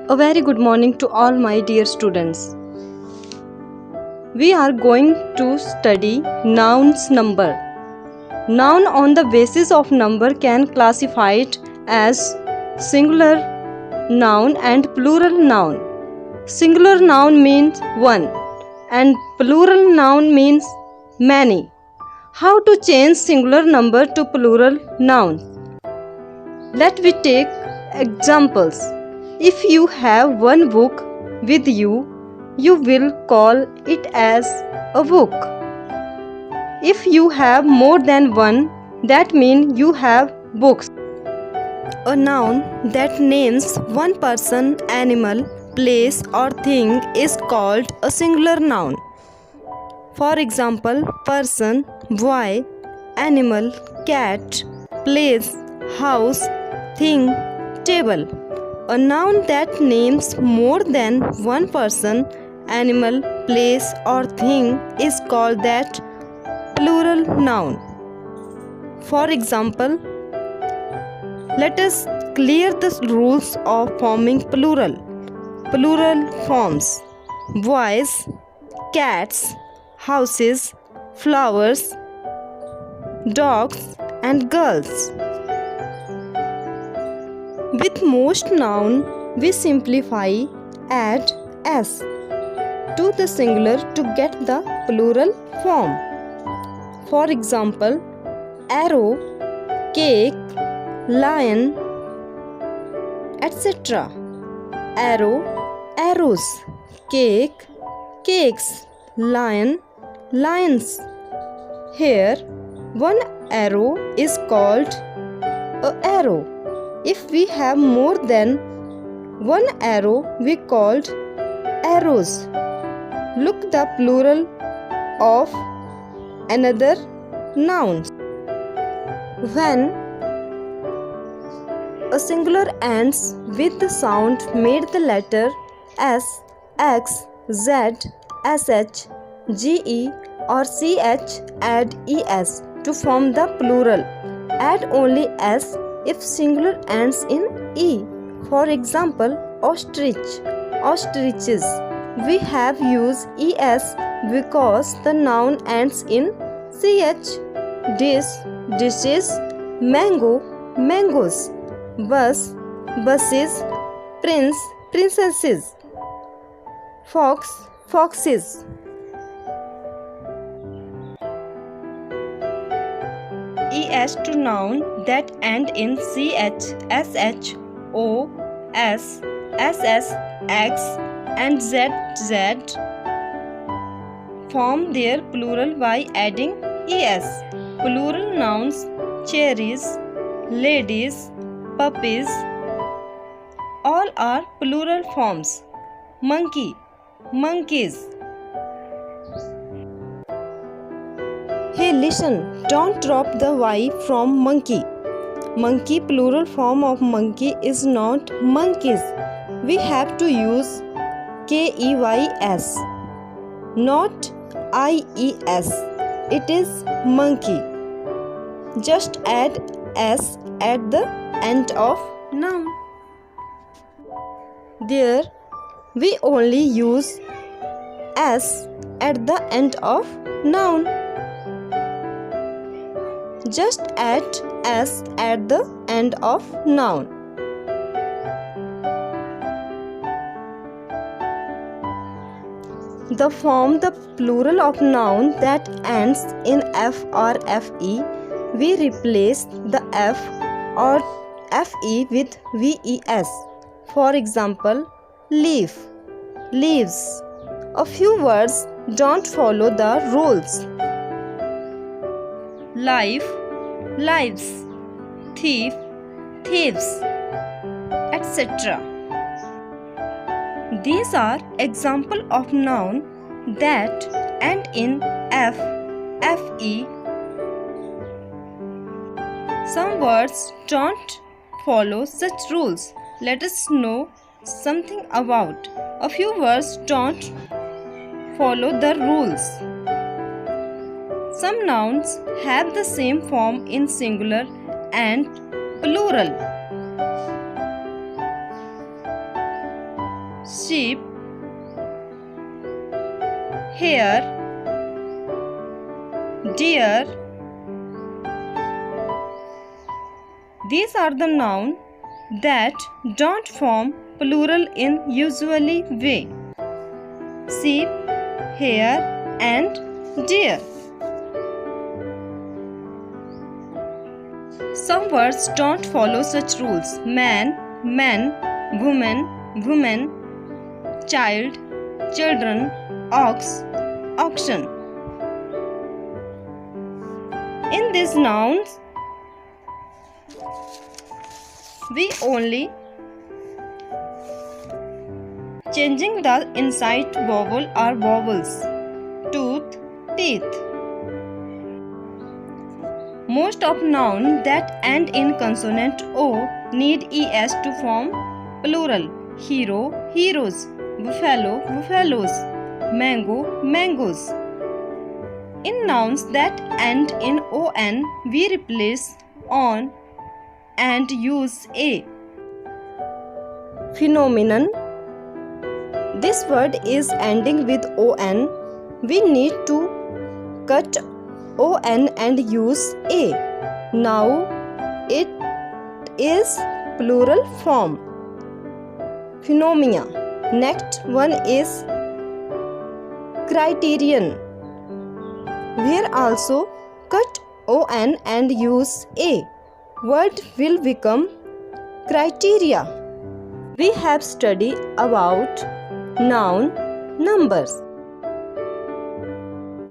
A very good morning to all my dear students. We are going to study nouns number. Noun on the basis of number can classified as singular noun and plural noun. Singular noun means one and plural noun means many. How to change singular number to plural noun? Let me take examples. If you have one book with you, you will call it as a book. If you have more than one, that means you have books. A noun that names one person, animal, place or thing is called a singular noun. For example, person, boy, animal, cat, place, house, thing, table. A noun that names more than one person, animal, place or thing is called that plural noun. For example, let us clear the rules of forming plural. Plural forms: boys, cats, houses, flowers, dogs and girls. With most noun, we simplify, add s to the singular to get the plural form. For example, arrow, cake, lion, etc. Arrow, arrows, cake, cakes, lion, lions. Here, one arrow is called a arrow. If we have more than one arrow, we called arrows. Look the plural of another noun. When a singular ends with the sound made the letter S, X, Z, SH, GE or CH, add ES to form the plural. Add only S if singular ends in E. For example, ostrich, ostriches. We have used ES because the noun ends in CH. Dish, dishes. Mango, mangoes. Bus, buses. Prince, princesses. Fox, foxes. ES to noun that end in CH, SH, O, S, SS, X and ZZ form their plural by adding ES. Plural nouns: cherries, ladies, puppies. All are plural forms. Monkey, monkeys. Hey, listen, don't drop the Y from monkey. Monkey plural form of monkey is not monkeys. We have to use KEYS, not IES. It is monkey. Just add S at the end of noun. There, we only use S at the end of noun. Just add S at the end of noun. To form the plural of noun that ends in F or FE, we replace the F or FE with VES. For example, leaf, leaves. A few words don't follow the rules. Life, lives. Thief, thieves, etc. These are examples of noun that end in F, FE. Some words don't follow such rules. Let us know something about. A few words don't follow the rules. Some nouns have the same form in singular and plural. sheep, hare, deer. These are the nouns that don't form plural in usually way. Sheep, hare, and deer. Some words don't follow such rules. Man, men, woman, woman, child, children, ox, oxen. In these nouns, we only changing the inside vowel or vowels. Tooth, teeth. Most of nouns that end in consonant O need es to form plural. Hero, heroes. Buffalo, buffaloes. Mango, mangoes. In nouns that end in on, we replace on and use a. Phenomenon. This word is ending with on. We need to cut on and use a. Now it is plural form. Phenomena. Next one is criterion. Here also cut on and use a. Word will become criteria. We have studied about noun numbers.